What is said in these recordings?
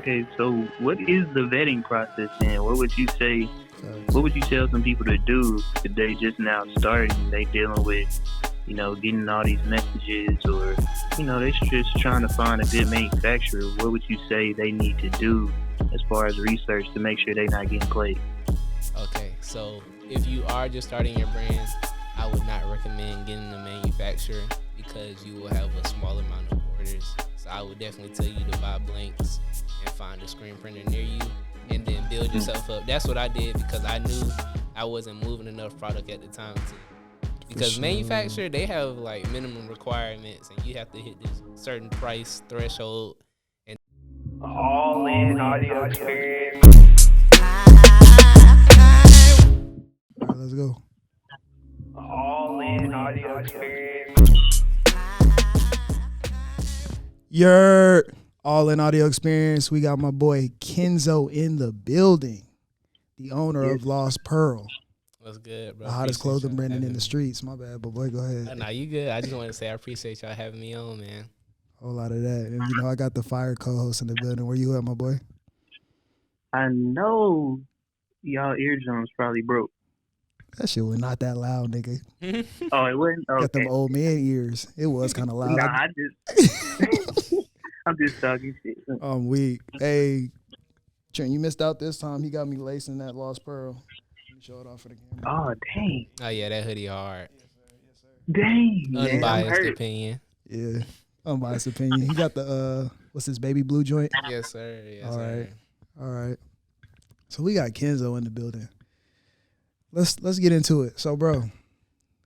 Okay, so what is the vetting process then? What would you say? What would you tell some people to do if they just now starting? They dealing with, getting all these messages, or they just trying to find a good manufacturer. What would you say they need to do as far as research to make sure they're not getting played? Okay, so if you are just starting your brand, I would not recommend getting a manufacturer because you will have a small amount of orders. So I would definitely tell you to buy blanks and find a screen printer near you and then build yourself up. That's what I did because I knew I wasn't moving enough product at the time because manufacturer, they have like minimum requirements and you have to hit this certain price threshold. And All in audio experience. All right, let's go. All in audio experience. You're all in audio experience. We got my boy Kenzo in the building, the owner of Lost Pearl. What's good, bro? The hottest clothing brand in the streets. My bad, but boy, go ahead. Nah, you good. I just want to say I appreciate y'all having me on, man. Whole lot of that. And I got the fire co-host in the building. Where you at, my boy? I know y'all eardrums probably broke. That shit was not that loud, nigga. Oh, it wasn't? Okay. Got them old man ears. It was kind of loud. Nah, I'm just talking shit. I'm weak. Hey, Trent, you missed out this time. He got me lacing that Lost Pearl. Let me show it off for the camera. Oh, dang. Oh, yeah, that hoodie hard. Yes, sir. Dang, man. Unbiased opinion. Yeah, unbiased opinion. He got the, what's this, baby blue joint? Yes, sir. Yes, All sir. right. All right. So we got Kenzo in the building. Let's get into it. So, bro,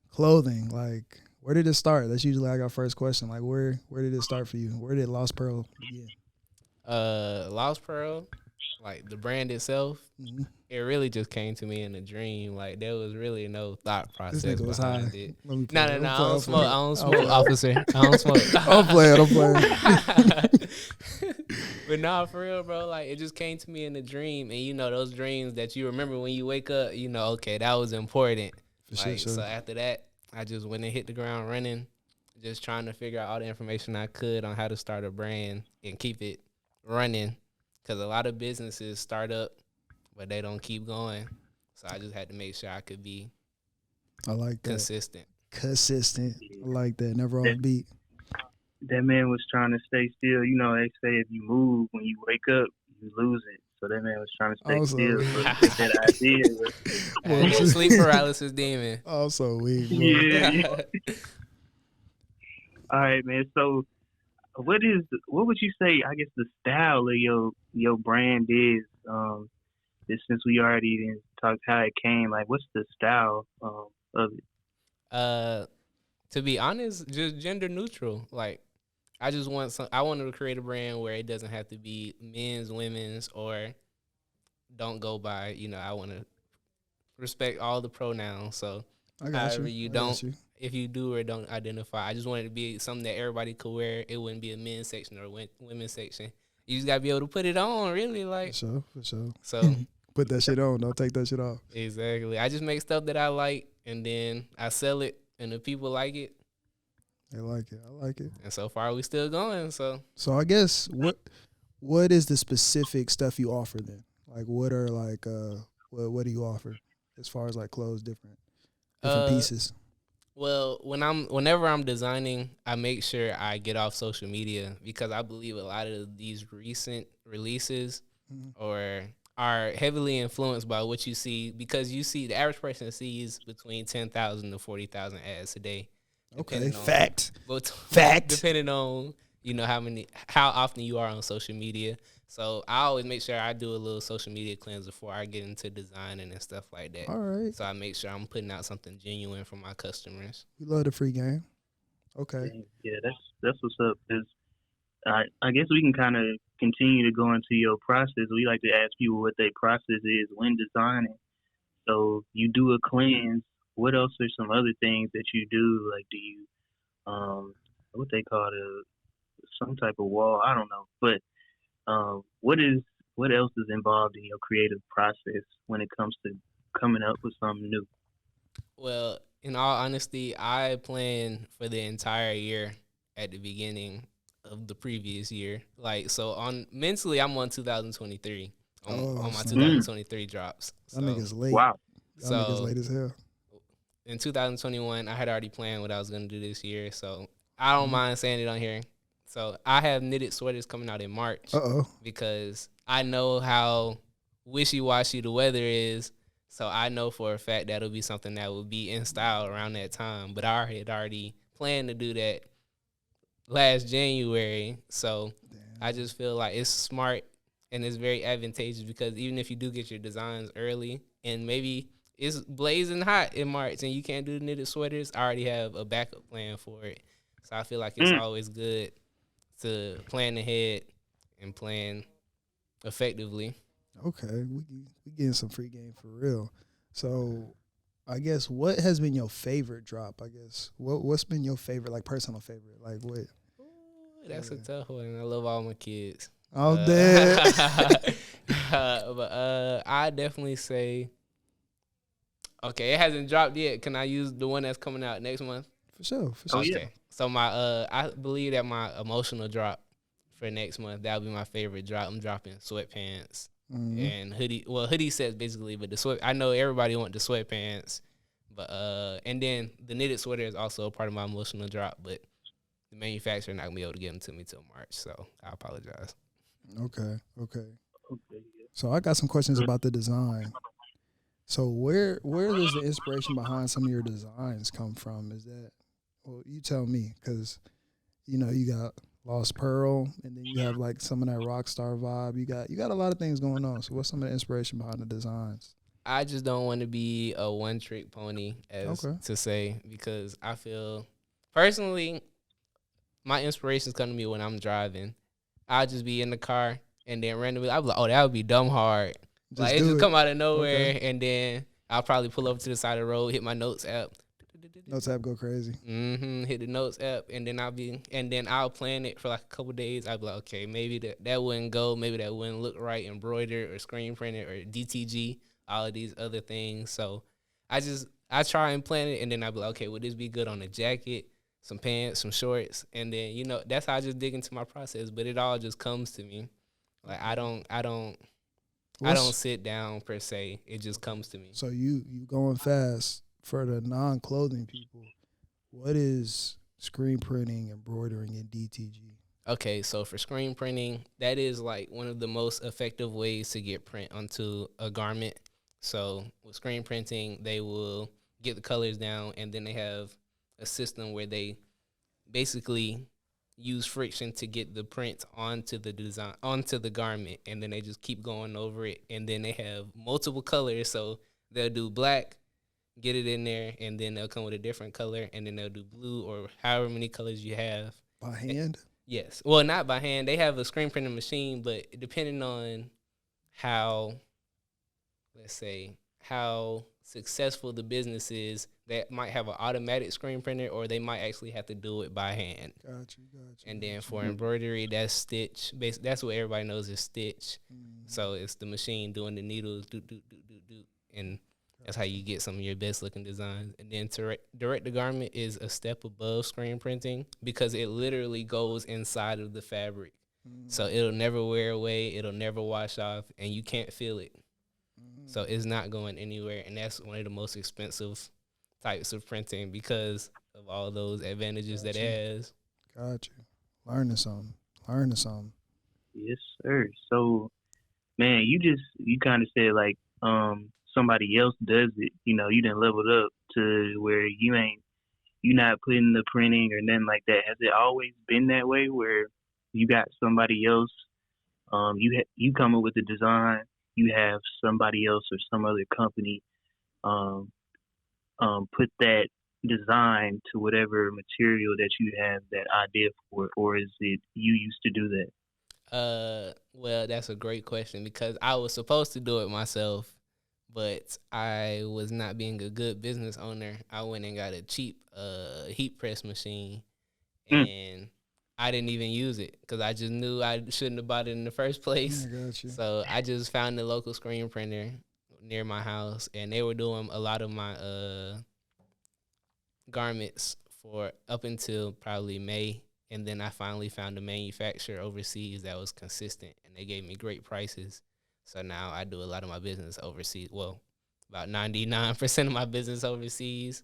clothing, like, where did it start? That's usually like our first question. Like, where did it start for you? Where did Lost Pearl begin? Lost Pearl, like the brand itself, it really just came to me in a dream. Like there was really no thought process behind it. No, I don't smoke. I don't smoke, officer. I don't smoke. I'm playing. But nah, for real, bro. Like it just came to me in a dream, and those dreams that you remember when you wake up. Okay, that was important. Sure. So after that, I just went and hit the ground running, just trying to figure out all the information I could on how to start a brand and keep it running. Because a lot of businesses start up, but they don't keep going. So I just had to make sure I could be consistent. Consistent. I like that. Never off beat. That man was trying to stay still. They say if you move, when you wake up, you lose it. So that man was trying to stay still. So that idea. Sleep paralysis demon. Also weak. Yeah. All right, man. So what would you say, I guess, the style of your brand is? Since we already talked how it came, like what's the style of it? To be honest, just gender neutral. Like I just I wanted to create a brand where it doesn't have to be men's, women's, or don't go by, I want to respect all the pronouns. So however you don't, if you do or don't identify, I just wanted to be something that everybody could wear. It wouldn't be a men's section or a women's section. You just gotta be able to put it on, really, like. For sure. So put that shit on. Don't take that shit off. Exactly. I just make stuff that I like, and then I sell it, and the people like it. They like it. I like it. And so far, we still going. So I guess what is the specific stuff you offer then? Like, what are what do you offer as far as like clothes, different pieces? Well, whenever I'm designing, I make sure I get off social media because I believe a lot of these recent releases are heavily influenced by what you see, because you see the average person sees between 10,000 to 40,000 ads a day. Okay, fact. Depending on how often you are on social media. So I always make sure I do a little social media cleanse before I get into designing and stuff like that. All right. So I make sure I'm putting out something genuine for my customers. We love the free game. Okay. Yeah, that's what's up. Cause I guess we can kind of continue to go into your process. We like to ask people what their process is when designing. So you do a cleanse. What else are some other things that you do? Like, do you, what they call some type of wall? I don't know. But what else is involved in your creative process when it comes to coming up with something new? Well, in all honesty, I plan for the entire year at the beginning. of the previous year. Like, so on mentally, I'm on 2023 on my snap. 2023 drops. That So, nigga's late. Wow. That nigga's so late as hell. in 2021, I had already planned what I was gonna do this year. So I don't mind saying it on here. So I have knitted sweaters coming out in March because I know how wishy-washy the weather is. So I know for a fact that'll be something that will be in style around that time. But I had already planned to do that last January. So I just feel like it's smart and it's very advantageous because even if you do get your designs early and maybe it's blazing hot in March and you can't do the knitted sweaters, I already have a backup plan for it. So I feel like it's always good to plan ahead and plan effectively. Okay, we getting some free game for real. So, I guess what has been your favorite drop? I guess what's been your favorite, like personal favorite? Like what? Ooh, that's a tough one. I love all my kids. Oh, dead. But I definitely say, okay, it hasn't dropped yet. Can I use the one that's coming out next month? For sure. Oh, yeah. Okay. So I believe that my emotional drop for next month, that'll be my favorite drop. I'm dropping sweatpants and hoodie. Well, hoodie sets basically, but I know everybody want the sweatpants, but and then the knitted sweater is also a part of my emotional drop, but the manufacturer not gonna be able to get them to me till March, so I apologize. Okay. Okay. So I got some questions about the design. So where does the inspiration behind some of your designs come from? Is that, well, you tell me, because you got Lost Pearl, and then you have like some of that rock star vibe. You got a lot of things going on. So what's some of the inspiration behind the designs? I just don't want to be a one trick pony, as to say, because I feel personally my inspirations come to me when I'm driving. I'll just be in the car and then randomly I'll be like, oh, that would be dumb hard. Like it just come out of nowhere, and then I'll probably pull over to the side of the road, hit my notes app. Notes app go crazy. Hit the notes app, and then I'll plan it for like a couple days. I'll be like, okay, maybe that wouldn't go, maybe that wouldn't look right, embroidered or screen printed or DTG, all of these other things. So I try and plan it, and then I'll be like, okay, would this be good on a jacket, some pants, some shorts, and then that's how I just dig into my process. But it all just comes to me. Like I don't sit down per se. It just comes to me. So you going fast for the non-clothing people. What is screen printing, embroidering, and DTG? Okay, so for screen printing, that is like one of the most effective ways to get print onto a garment. So with screen printing, they will get the colors down, and then they have a system where they basically use friction to get the print onto the garment, and then they just keep going over it, and then they have multiple colors. So they'll do black, get it in there, and then they'll come with a different color, and then they'll do blue or however many colors you have. By hand? Yes. Well, not by hand. They have a screen printing machine, but depending on how successful the business is, that might have an automatic screen printer, or they might actually have to do it by hand. Gotcha. And then for embroidery, that's stitch. That's what everybody knows is stitch. So it's the machine doing the needles, do, and that's how you get some of your best looking designs. And then to direct the garment is a step above screen printing because it literally goes inside of the fabric. So it'll never wear away, it'll never wash off, and you can't feel it. So it's not going anywhere, and that's one of the most expensive types of printing because of all those advantages that it has. Gotcha. Learning something. Yes, sir. So, man, you kind of said like somebody else does it. You done leveled up to where you're not putting the printing or nothing like that. Has it always been that way where you got somebody else? You come up with the design. You have somebody else or some other company put that design to whatever material that you have that idea for, or is it you used to do that? Well, that's a great question because I was supposed to do it myself, but I was not being a good business owner. I went and got a cheap heat press machine, and I didn't even use it because I just knew I shouldn't have bought it in the first place. I got you. So I just found the local screen printer near my house, and they were doing a lot of my garments for up until probably May, And then I finally found a manufacturer overseas that was consistent, and they gave me great prices. So now I do a lot of my business overseas. Well, about 99% of my business overseas.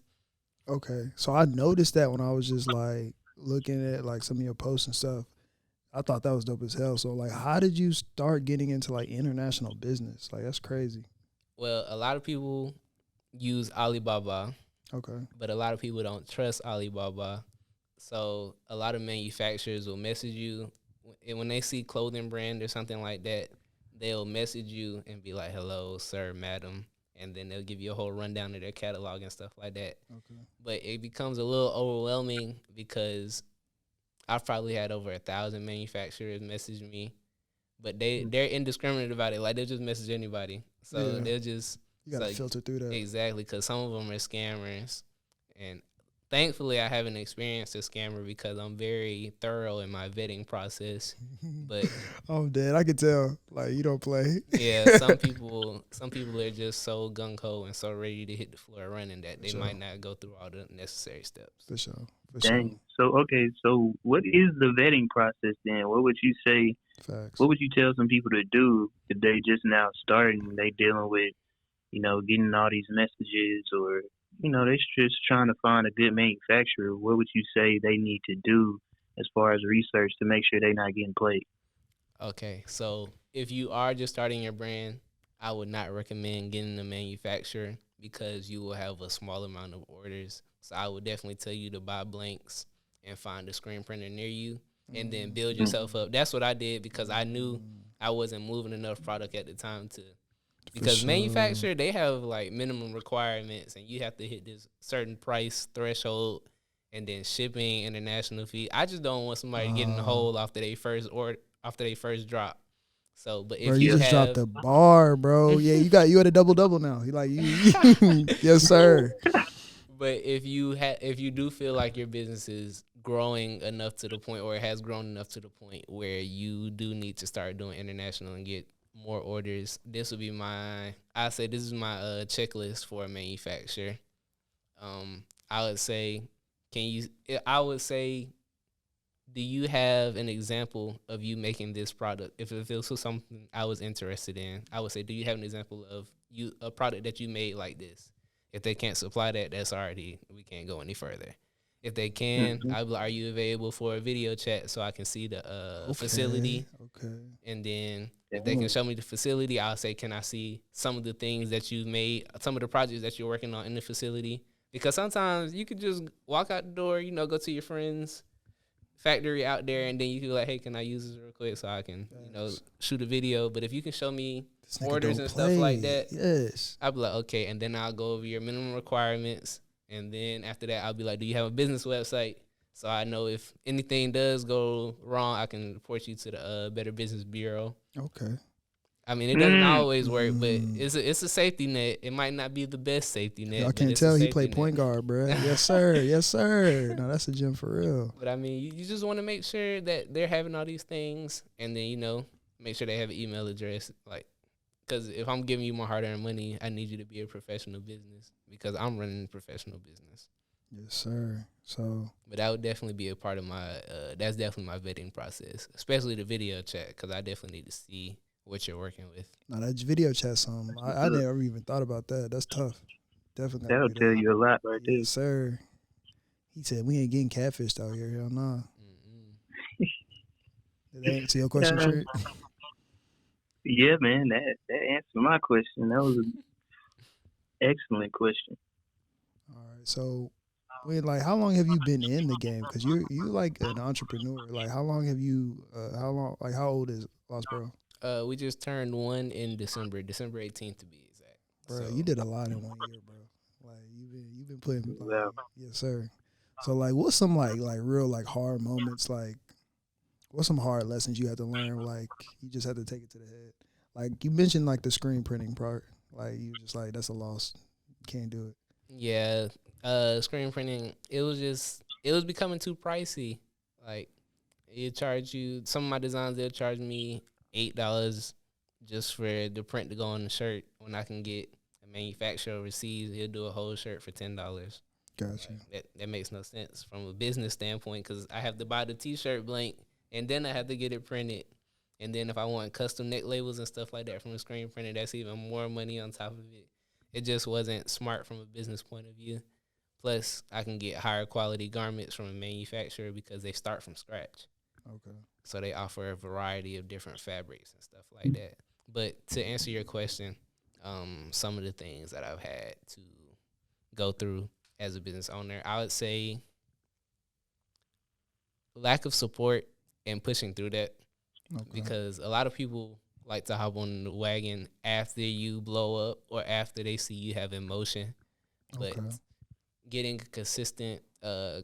Okay. So I noticed that when I was just like looking at like some of your posts and stuff. I thought that was dope as hell. So like how did you start getting into like international business? Like that's crazy. Well, a lot of people use Alibaba, Okay. but a lot of people don't trust Alibaba. So a lot of manufacturers will message you, and when they see clothing brand or something like that, they'll message you and be like, "Hello, sir, madam," and then they'll give you a whole rundown of their catalog and stuff like that. Okay. But it becomes a little overwhelming because I've probably had over 1,000 manufacturers message me, but they're indiscriminate about it. Like they'll just message anybody, so Yeah. they'll just You gotta filter through that. exactly, because some of them are scammers, and thankfully I haven't experienced a scammer because I'm very thorough in my vetting process. But Oh, dead. I could tell. Like you don't play. yeah, some people are just so gung ho and so ready to hit the floor running that they might not go through all the necessary steps. For sure. For Dang. sure. So okay, so what is the vetting process then? What would you say? Facts. What would you tell some people to do if they just now starting? They dealing with, getting all these messages, or they just trying to find a good manufacturer. What would you say they need to do as far as research to make sure they're not getting played? Okay, so if you are just starting your brand, I would not recommend getting a manufacturer because you will have a small amount of orders. So I would definitely tell you to buy blanks and find a screen printer near you and then build yourself up. That's what I did because I knew I wasn't moving enough product at the time to. Because manufacturer, they have like minimum requirements and you have to hit this certain price threshold and then shipping, international fee. I just don't want somebody getting the hole after they first drop. So, but if Bro, you just have, dropped the bar, bro. Yeah, you at a double now. You like you yes, sir. But if you do feel like your business is growing enough to the point, or it has grown enough to the point where you do need to start doing international and get more orders, this is my checklist for a manufacturer. I would say, do you have an example of you making this product? If it was something I was interested in, I would say, do you have an example of a product that you made like this? If they can't supply that, we can't go any further. If they can, I'd be like, are you available for a video chat so I can see the facility? Okay. And then if they can show me the facility, I'll say, can I see some of the things that you've made, some of the projects that you're working on in the facility? Because sometimes you could just walk out the door, go to your friend's factory out there, and then you can be like, hey, can I use this real quick so I can, shoot a video? But if you can show me orders and stuff like that, yes, I'll be like, okay, and then I'll go over your minimum requirements, and then after that, I'll be like, do you have a business website? So I know if anything does go wrong, I can report you to the Better Business Bureau. Okay. I mean, it doesn't always work, but it's a safety net. It might not be the best safety net. I can't tell he played point guard, bro. Yes, sir. Yes, sir. No, that's a gem for real. But I mean, you just want to make sure that they're having all these things, and then make sure they have an email address. Like, because if I'm giving you my hard-earned money, I need you to be a professional business because I'm running a professional business. Yes, sir. So, but that would definitely be a part of my. That's definitely my vetting process, especially the video chat, because I definitely need to see what you're working with. No, that video chat something. I never even thought about that. That's tough. Definitely. That'll tell you a lot right there. Yes, sir. He said we ain't getting catfished out here. Hell nah. Did that answer your question, Trick? Yeah, man. That answered my question. That was an excellent question. All right. So, how long have you been in the game? Because you like an entrepreneur. Like, how long have you? How old is Lost Bro? We just turned 1 in December 18th to be exact. Bro, you did a lot in 1 year, bro. Like you've been putting. Yes, sir. So what's some real hard moments? What's some hard lessons you had to learn? Like you just had to take it to the head. Like you mentioned, the screen printing part. Like you just that's a loss. You can't do it. Yeah, screen printing. It was becoming too pricey. Like it charge you some of my designs. They'll charge me $8 just for the print to go on the shirt when I can get a manufacturer overseas. He'll do a whole shirt for $10. Gotcha. That makes no sense from a business standpoint because I have to buy the T-shirt blank and then I have to get it printed. And then if I want custom neck labels and stuff like that from the screen printer, that's even more money on top of it. It just wasn't smart from a business point of view. Plus, I can get higher quality garments from a manufacturer because they start from scratch. Okay. So they offer a variety of different fabrics and stuff like that. But to answer your question, some of the things that I've had to go through as a business owner, I would say lack of support and pushing through that. Okay. Because a lot of people like to hop on the wagon after you blow up or after they see you have emotion. But getting a consistent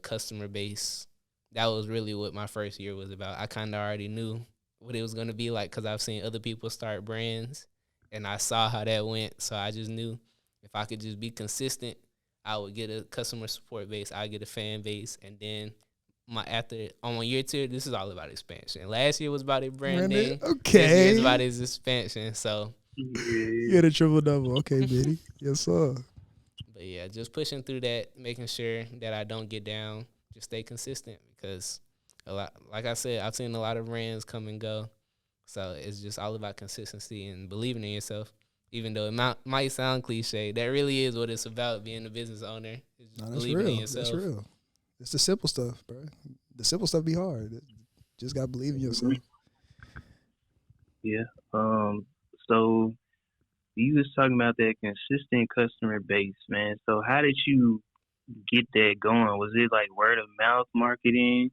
customer base, that was really what my first year was about. I kind of already knew what it was going to be like because I've seen other people start brands, and I saw how that went. So I just knew if I could just be consistent, I would get a customer support base, I'd get a fan base, and then on year 2, this is all about expansion. Last year was about branding. Okay. This year is about his expansion. So you had a triple double. Okay, Biddy. Yes, sir. But yeah, just pushing through that, making sure that I don't get down, just stay consistent because like I said, I've seen a lot of brands come and go. So it's just all about consistency and believing in yourself. Even though it might sound cliche, that really is what it's about, being a business owner. It's just believing in yourself. That's real. It's the simple stuff, bro. The simple stuff be hard. Just got to believe in yourself. Yeah. So you was talking about that consistent customer base, man. So how did you get that going? Was it like word of mouth marketing?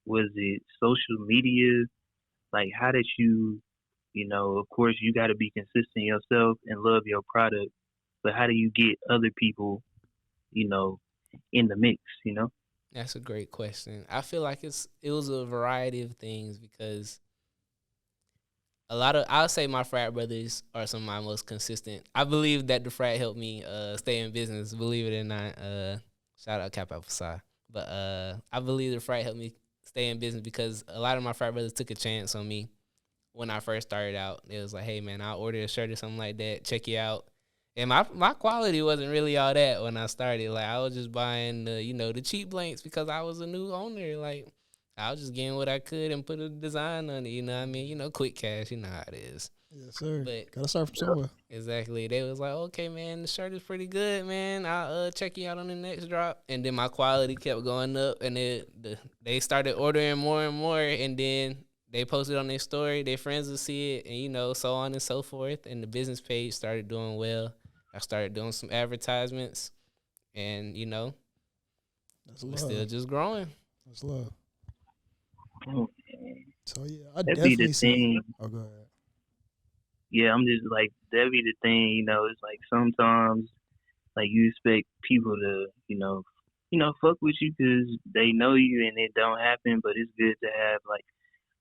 Was it social media? Like, how did you, of course you got to be consistent yourself and love your product, but how do you get other people, in the mix, That's a great question. I feel like it was a variety of things because I'll say my frat brothers are some of my most consistent. I believe that the frat helped me stay in business, believe it or not. Shout out Cap Alpha Psi. But I believe the frat helped me stay in business because a lot of my frat brothers took a chance on me when I first started out. It was like, hey, man, I'll order a shirt or something like that, check you out. And my quality wasn't really all that when I started. Like, I was just buying the cheap blanks because I was a new owner. Like, I was just getting what I could and put a design on it, you know what I mean? Quick cash, you know how it is. Yes, sir. But gotta start from somewhere. Exactly. They was like, okay, man, the shirt is pretty good, man. I'll check you out on the next drop. And then my quality kept going up, and they started ordering more and more, and then they posted on their story. Their friends would see it, and, so on and so forth. And the business page started doing well. I started doing some advertisements, and, we're still just growing. That's love. Oh, so, yeah, I that'd definitely be the thing. Oh, go ahead. Yeah, I'm just like, that'd be the thing, it's like sometimes, like, you expect people to, fuck with you because they know you and it don't happen, but it's good to have, like,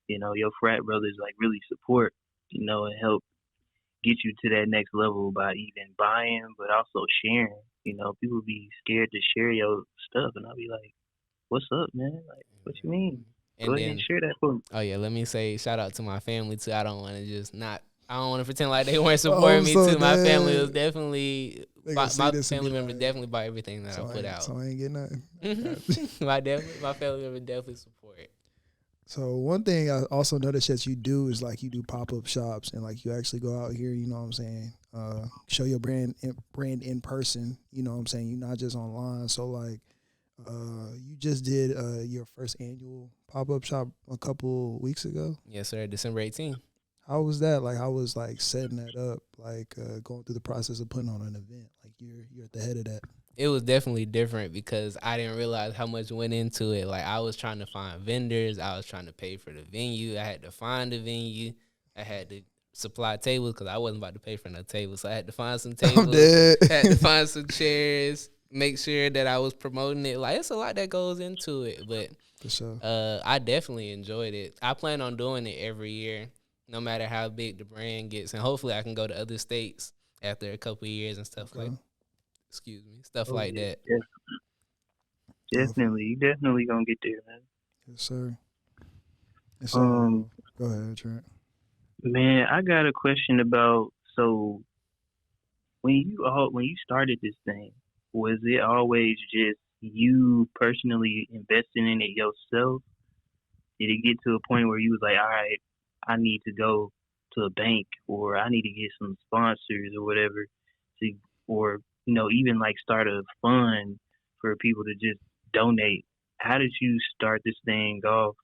your frat brothers, like, really support, and help get you to that next level by even buying, but also sharing. People be scared to share your stuff, and I'll be like, what's up, man? Like, what you mean? And Go ahead and share that for me. Oh, yeah, let me say shout out to my family, too. I don't want to pretend like they weren't supporting me, too. My family was definitely, my family members definitely bought everything that I put out. So I ain't getting nothing. My family members definitely support. So one thing I also noticed that you do is like you do pop-up shops and like you actually go out here, you know what I'm saying, show your brand in person, you know what I'm saying, you're not just online. So like you just did your first annual pop-up shop a couple weeks ago. Yes, sir, December 18th. How was that? Like how was like setting that up, like going through the process of putting on an event? Like you're at the head of that. It was definitely different because I didn't realize how much went into it. Like, I was trying to find vendors. I was trying to pay for the venue. I had to find the venue. I had to supply tables because I wasn't about to pay for no tables. So I had to find some tables. Had to find some chairs. Make sure that I was promoting it. Like, it's a lot that goes into it. But for sure. I definitely enjoyed it. I plan on doing it every year, no matter how big the brand gets. And hopefully I can go to other states after a couple of years and stuff like like that. Definitely. You definitely gonna get there, man. Yes, sir. So, go ahead, Trent. Man, I got a question about, so when you started this thing, was it always just, you personally investing in it yourself? Did it get to a point where you was like, all right, I need to go to a bank or I need to get some sponsors or whatever to, or, even like start a fund for people to just donate? How did you start this thing off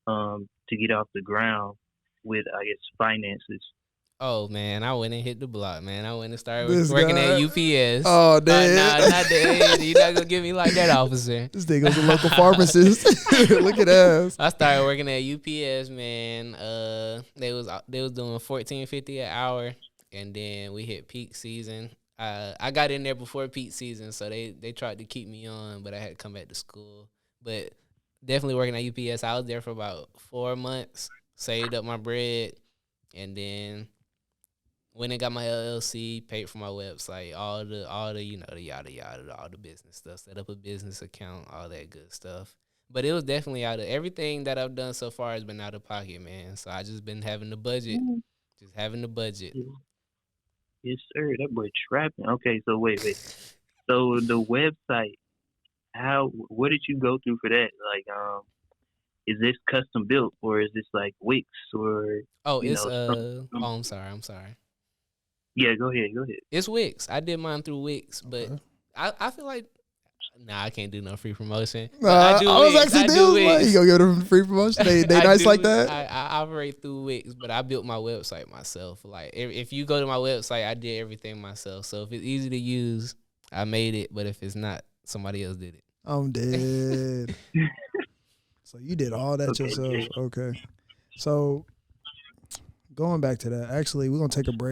to get off the ground with, I guess, finances? Oh man, I went and hit the block, man. I went and started This working guy. at UPS. Oh, Nah, damn. not that. You're not gonna get me like that, officer. This nigga was a local pharmacist. Look at us. I started working at UPS, man. They was doing $14.50 an hour, and then we hit peak season. I got in there before peak season, so they tried to keep me on, but I had to come back to school. But definitely working at UPS. I was there for about 4 months, saved up my bread, and then went and got my LLC, paid for my website, all the the yada yada, all the business stuff, set up a business account, all that good stuff. But it was definitely out of everything that I've done so far has been out of pocket, man. So I just been having the budget, just having the budget. Yes, sir. That boy trapping. Okay, so wait. So the website, what did you go through for that? Like, is this custom built or is this like Wix or Oh, it's some- I'm sorry. Yeah, go ahead. It's Wix. I did mine through Wix, but Okay. I feel like I can't do no free promotion. But Nah, I do was Wix. actually I do like, Wix. you gonna give them free promotion? They I nice do- like that? I operate through Wix, but I built my website myself. Like if you go to my website, I did everything myself. So if it's easy to use, I made it. But if it's not, somebody else did it. I'm dead. So you did all that Okay, yourself. yeah. Okay. So going back to that, actually, we're gonna take a break.